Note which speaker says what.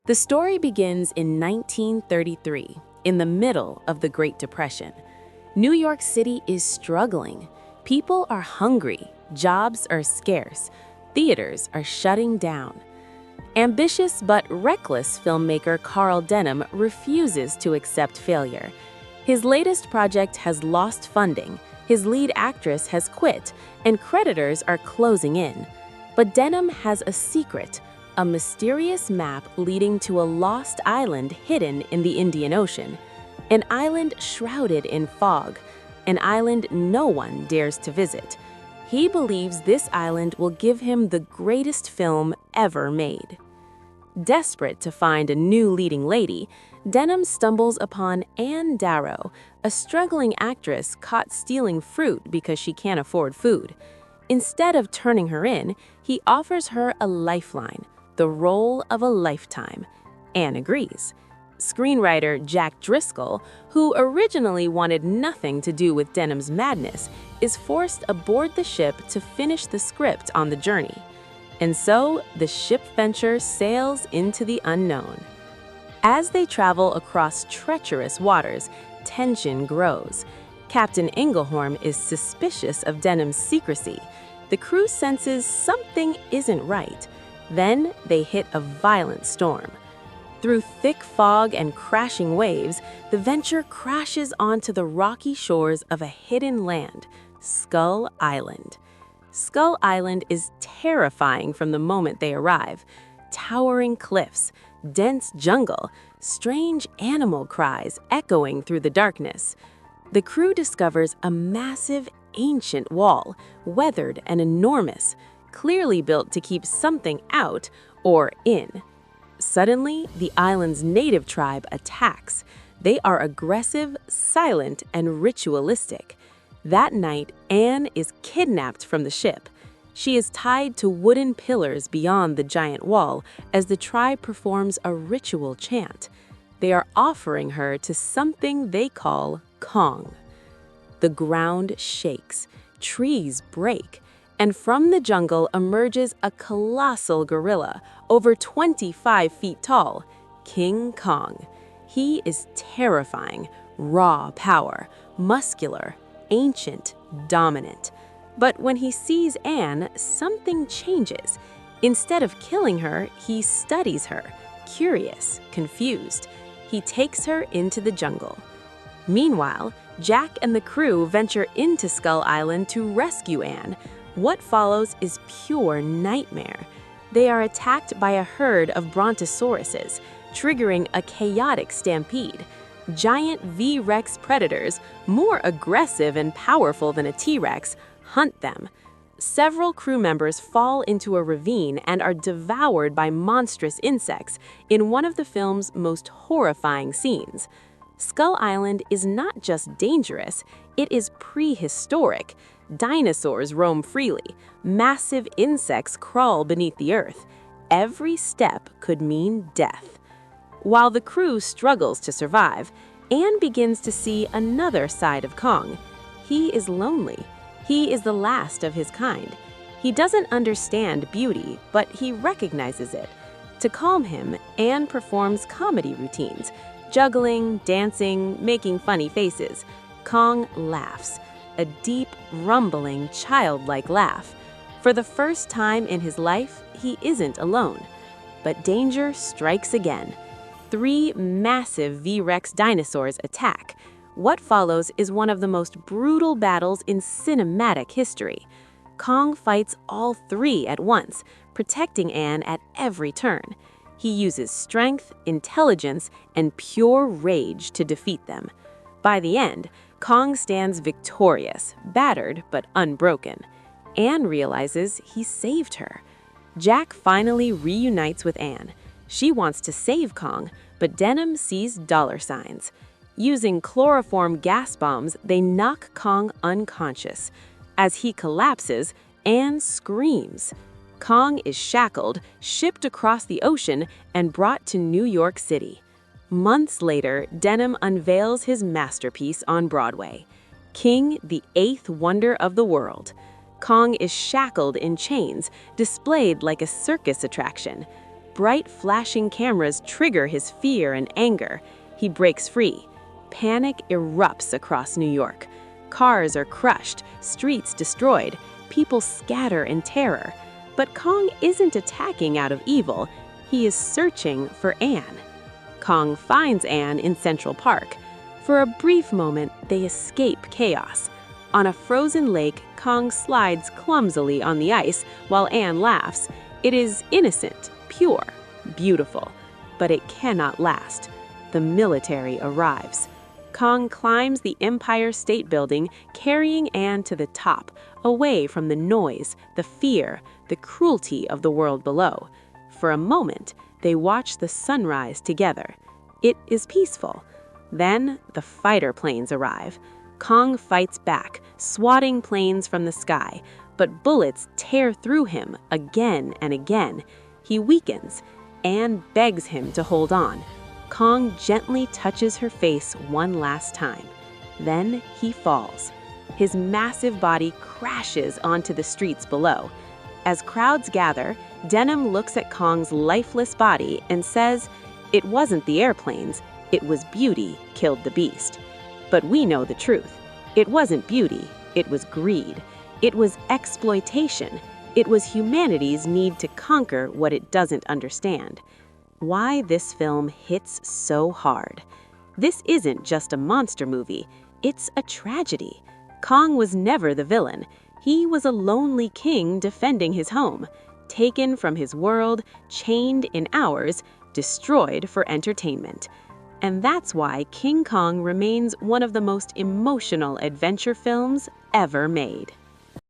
Speaker 1: The story begins in 1933, in the middle of the Great Depression. New York City is struggling. People are hungry, jobs are scarce, theaters are shutting down. Ambitious but reckless filmmaker Carl Denham refuses to accept failure. His latest project has lost funding, his lead actress has quit, and creditors are closing in. But Denham has a secret, a mysterious map leading to a lost island hidden in the Indian Ocean. An island shrouded in fog, an island no one dares to visit. He believes this island will give him the greatest film ever made. Desperate to find a new leading lady, Denham stumbles upon Ann Darrow, a struggling actress caught stealing fruit because she can't afford food. Instead of turning her in, he offers her a lifeline, the role of a lifetime. Anne agrees. Screenwriter Jack Driscoll, who originally wanted nothing to do with Denham's madness, is forced aboard the ship to finish the script on the journey. And so, the ship venture sails into the unknown. As they travel across treacherous waters, tension grows. Captain Inglehorn is suspicious of Denham's secrecy. The crew senses something isn't right. Then they hit a violent storm. Through thick fog and crashing waves, the venture crashes onto the rocky shores of a hidden land, Skull Island. Skull Island is terrifying from the moment they arrive. Towering cliffs, dense jungle, strange animal cries echoing through the darkness. The crew discovers a massive, ancient wall, weathered and enormous, clearly built to keep something out or in. Suddenly, the island's native tribe attacks. They are aggressive, silent, and ritualistic. That night, Anne is kidnapped from the ship. She is tied to wooden pillars beyond the giant wall as the tribe performs a ritual chant. They are offering her to something they call Kong. The ground shakes, trees break, and from the jungle emerges a colossal gorilla, over 25 feet tall, King Kong. He is terrifying, raw power, muscular, ancient, dominant. But when he sees Anne, something changes. Instead of killing her, he studies her, curious, confused. He takes her into the jungle. Meanwhile, Jack and the crew venture into Skull Island to rescue Anne. What follows is pure nightmare. They are attacked by a herd of brontosauruses, triggering a chaotic stampede. Giant V-Rex predators, more aggressive and powerful than a T-Rex, hunt them. Several crew members fall into a ravine and are devoured by monstrous insects in one of the film's most horrifying scenes. Skull Island is not just dangerous, it is prehistoric. Dinosaurs roam freely. Massive insects crawl beneath the earth. Every step could mean death. While the crew struggles to survive, Anne begins to see another side of Kong. He is lonely. He is the last of his kind. He doesn't understand beauty, but he recognizes it. To calm him, Anne performs comedy routines, juggling, dancing, making funny faces. Kong laughs. A deep, rumbling, childlike laugh. For the first time in his life, he isn't alone. But danger strikes again. 3 massive V-Rex dinosaurs attack. What follows is one of the most brutal battles in cinematic history. Kong fights all 3 at once, protecting Anne at every turn. He uses strength, intelligence, and pure rage to defeat them. By the end, Kong stands victorious, battered but unbroken. Anne realizes he saved her. Jack finally reunites with Anne. She wants to save Kong, but Denham sees dollar signs. Using chloroform gas bombs, they knock Kong unconscious. As he collapses, Anne screams. Kong is shackled, shipped across the ocean, and brought to New York City. Months later, Denham unveils his masterpiece on Broadway, King, the 8th Wonder of the World. Kong is shackled in chains, displayed like a circus attraction. Bright flashing cameras trigger his fear and anger. He breaks free. Panic erupts across New York. Cars are crushed, streets destroyed, people scatter in terror. But Kong isn't attacking out of evil. He is searching for Anne. Kong finds Anne in Central Park. For a brief moment, they escape chaos. On a frozen lake, Kong slides clumsily on the ice while Anne laughs. It is innocent, pure, beautiful, but it cannot last. The military arrives. Kong climbs the Empire State Building, carrying Anne to the top, away from the noise, the fear, the cruelty of the world below. For a moment, they watch the sunrise together. It is peaceful. Then the fighter planes arrive. Kong fights back, swatting planes from the sky, but bullets tear through him again and again. He weakens. Anne begs him to hold on. Kong gently touches her face one last time. Then he falls. His massive body crashes onto the streets below. As crowds gather, Denham looks at Kong's lifeless body and says, "It wasn't the airplanes, it was beauty killed the beast." But we know the truth. It wasn't beauty, it was greed. It was exploitation. It was humanity's need to conquer what it doesn't understand. Why this film hits so hard. This isn't just a monster movie, it's a tragedy. Kong was never the villain. He was a lonely king defending his home, taken from his world, chained in ours, destroyed for entertainment. And that's why King Kong remains one of the most emotional adventure films ever made.